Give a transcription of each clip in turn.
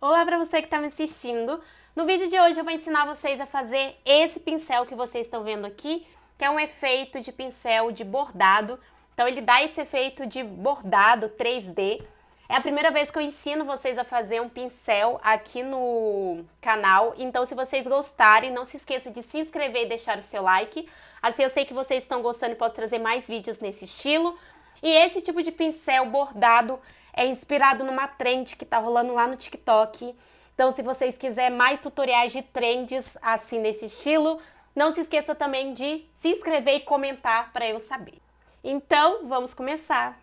Olá para você que está me assistindo. No vídeo de hoje eu vou ensinar vocês a fazer esse pincel que vocês estão vendo aqui, que é um efeito de pincel de bordado. Então ele dá esse efeito de bordado 3D. É a primeira vez que eu ensino vocês a fazer um pincel aqui no canal. Então se vocês gostarem, não se esqueça de se inscrever e deixar o seu like. Assim eu sei que vocês estão gostando e posso trazer mais vídeos nesse estilo. E esse tipo de pincel bordado é inspirado numa trend que tá rolando lá no TikTok. Então, se vocês quiserem mais tutoriais de trends assim nesse estilo, não se esqueça também de se inscrever e comentar para eu saber. Então, vamos começar.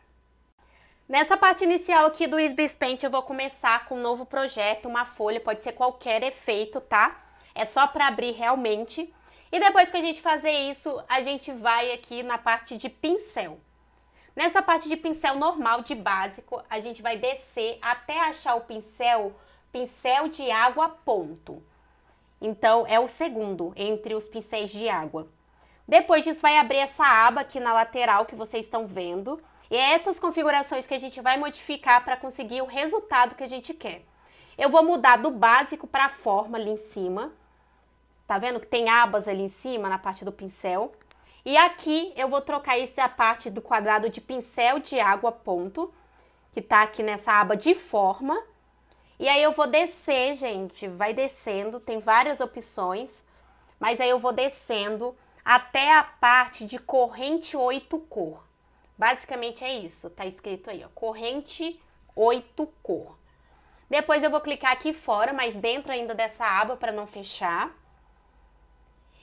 Nessa parte inicial aqui do Easy Paint, eu vou começar com um novo projeto, uma folha, pode ser qualquer efeito, tá? É só para abrir realmente. E depois que a gente fazer isso, a gente vai aqui na parte de pincel. Nessa parte de pincel normal, de básico, a gente vai descer até achar o pincel de água ponto. Então, é o segundo entre os pincéis de água. Depois disso, vai abrir essa aba aqui na lateral que vocês estão vendo. E é essas configurações que a gente vai modificar para conseguir o resultado que a gente quer. Eu vou mudar do básico para a forma ali em cima. Tá vendo que tem abas ali em cima, na parte do pincel? E aqui eu vou trocar essa parte do quadrado de pincel de água ponto, que tá aqui nessa aba de forma. E aí eu vou descer, gente, vai descendo, tem várias opções, mas aí eu vou descendo até a parte de corrente 8 cor. Basicamente é isso, tá escrito aí, ó, corrente 8 cor. Depois eu vou clicar aqui fora, mas dentro ainda dessa aba para não fechar.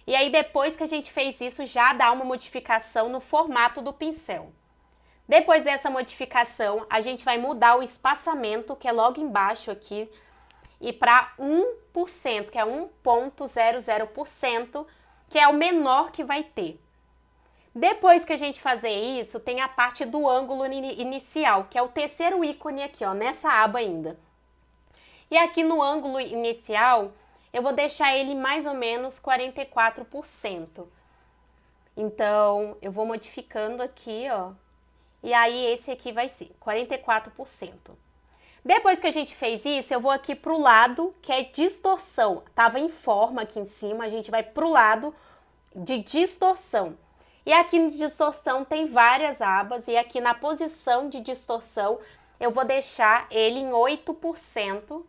E aí, depois que a gente fez isso, já dá uma modificação no formato do pincel. Depois dessa modificação, a gente vai mudar o espaçamento, que é logo embaixo aqui, e para 1%, que é 1,00%, que é o menor que vai ter. Depois que a gente fazer isso, tem a parte do ângulo inicial, que é o terceiro ícone aqui, ó, nessa aba ainda. E aqui no ângulo inicial, eu vou deixar ele mais ou menos 44%. Então, eu vou modificando aqui, ó. E aí, esse aqui vai ser 44%. Depois que a gente fez isso, eu vou aqui pro lado, que é distorção. Tava em forma aqui em cima, a gente vai pro lado de distorção. E aqui no distorção tem várias abas, e aqui na posição de distorção, eu vou deixar ele em 8%.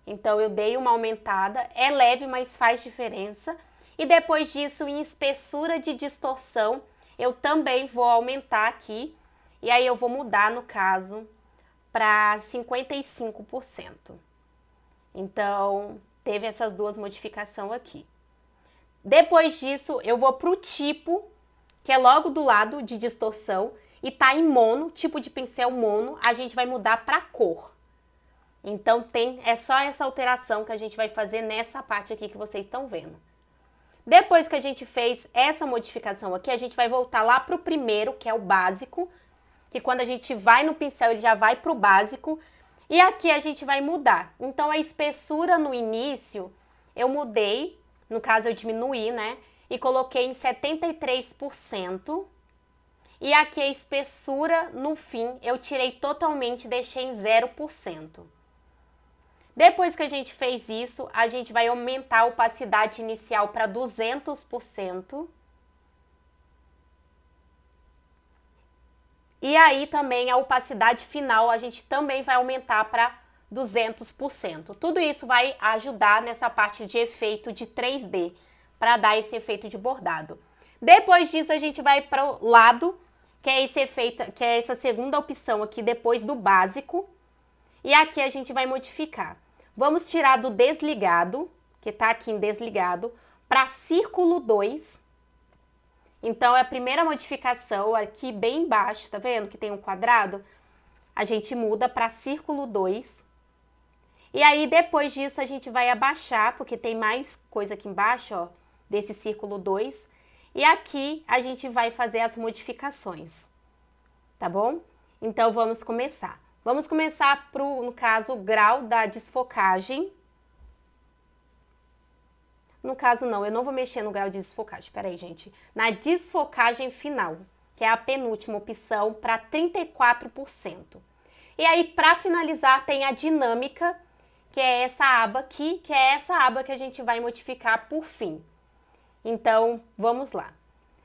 Então, eu dei uma aumentada, é leve, mas faz diferença. E depois disso, em espessura de distorção, eu também vou aumentar aqui. E aí, eu vou mudar, no caso, para 55%. Então, teve essas duas modificações aqui. Depois disso, eu vou para o tipo, que é logo do lado de distorção, e tá em mono, tipo de pincel mono, a gente vai mudar para cor. Então, é só essa alteração que a gente vai fazer nessa parte aqui que vocês estão vendo. Depois que a gente fez essa modificação aqui, a gente vai voltar lá para o primeiro, que é o básico, que quando a gente vai no pincel, ele já vai para o básico. E aqui a gente vai mudar. Então, a espessura no início, eu mudei, no caso eu diminuí, né? E coloquei em 73%. E aqui a espessura no fim, eu tirei totalmente e deixei em 0%. Depois que a gente fez isso, a gente vai aumentar a opacidade inicial para 200%. E aí também a opacidade final a gente também vai aumentar para 200%. Tudo isso vai ajudar nessa parte de efeito de 3D, para dar esse efeito de bordado. Depois disso a gente vai para o lado, que é esse efeito, que é essa segunda opção aqui depois do básico. E aqui a gente vai modificar. Vamos tirar do desligado, que tá aqui em desligado, para círculo 2. Então, é a primeira modificação aqui bem embaixo, tá vendo que tem um quadrado? A gente muda para círculo 2. E aí, depois disso, a gente vai abaixar, porque tem mais coisa aqui embaixo, ó, desse círculo 2. E aqui, a gente vai fazer as modificações, tá bom? Então, vamos começar. Vamos começar no caso, o grau da desfocagem. No caso, não, eu não vou mexer no grau de desfocagem, peraí, gente. Na desfocagem final, que é a penúltima opção, para 34%. E aí, para finalizar, tem a dinâmica, que é essa aba aqui, que é essa aba que a gente vai modificar por fim. Então, vamos lá.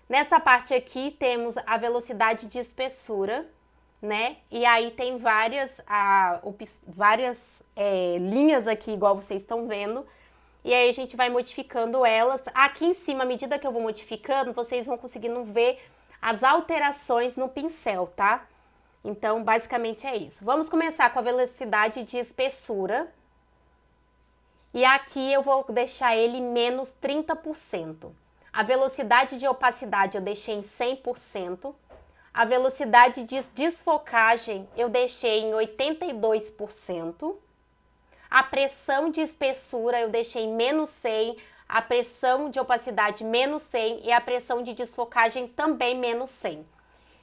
Nessa parte aqui temos a velocidade de espessura, né? E aí tem várias linhas aqui, igual vocês estão vendo. E aí a gente vai modificando elas. Aqui em cima, à medida que eu vou modificando, vocês vão conseguindo ver as alterações no pincel, tá? Então, basicamente é isso. Vamos começar com a velocidade de espessura. E aqui eu vou deixar ele menos 30%. A velocidade de opacidade eu deixei em 100%. A velocidade de desfocagem eu deixei em 82%. A pressão de espessura eu deixei em menos 100%. A pressão de opacidade menos 100% e a pressão de desfocagem também menos 100%.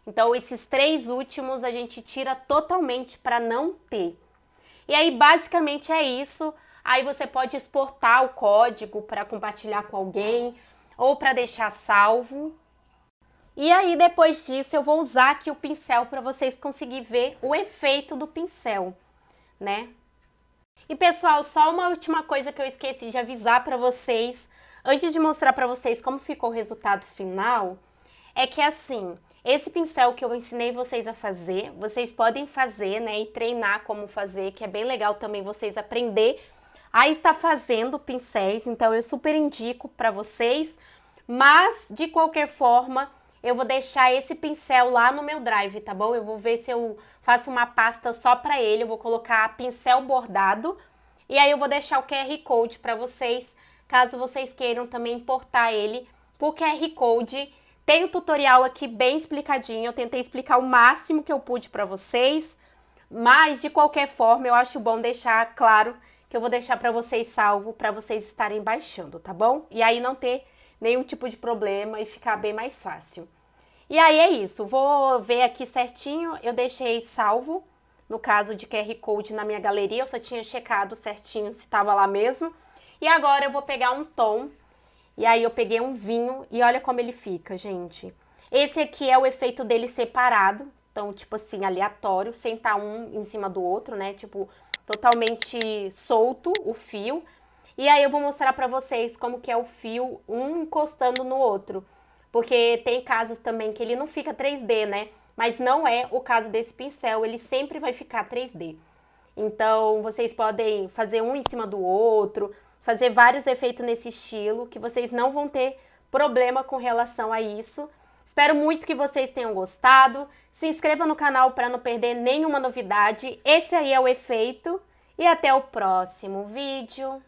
Então, esses três últimos a gente tira totalmente para não ter. E aí, basicamente é isso. Aí você pode exportar o código para compartilhar com alguém ou para deixar salvo. E aí, depois disso, eu vou usar aqui o pincel para vocês conseguirem ver o efeito do pincel, né? E, pessoal, só uma última coisa que eu esqueci de avisar para vocês, antes de mostrar para vocês como ficou o resultado final, é que, assim, esse pincel que eu ensinei vocês a fazer, vocês podem fazer, né, e treinar como fazer, que é bem legal também vocês aprender a estar fazendo pincéis, então eu super indico para vocês, mas, de qualquer forma, eu vou deixar esse pincel lá no meu Drive, tá bom? Eu vou ver se eu faço uma pasta só para ele, eu vou colocar pincel bordado, e aí eu vou deixar o QR Code para vocês, caso vocês queiram também importar ele por QR Code. Tem o tutorial aqui bem explicadinho, eu tentei explicar o máximo que eu pude para vocês, mas de qualquer forma eu acho bom deixar claro que eu vou deixar para vocês salvo, para vocês estarem baixando, tá bom? E aí não ter nenhum tipo de problema e ficar bem mais fácil. E aí é isso, vou ver aqui certinho, eu deixei salvo, no caso de QR Code na minha galeria, eu só tinha checado certinho se estava lá mesmo. E agora eu vou pegar um tom, e aí eu peguei um vinho, e olha como ele fica, gente. Esse aqui é o efeito dele separado, então tipo assim, aleatório, sem estar um em cima do outro, né, tipo totalmente solto o fio. E aí eu vou mostrar pra vocês como que é o fio, um encostando no outro. Porque tem casos também que ele não fica 3D, né? Mas não é o caso desse pincel, ele sempre vai ficar 3D. Então, vocês podem fazer um em cima do outro, fazer vários efeitos nesse estilo, que vocês não vão ter problema com relação a isso. Espero muito que vocês tenham gostado. Se inscreva no canal para não perder nenhuma novidade. Esse aí é o efeito. E até o próximo vídeo.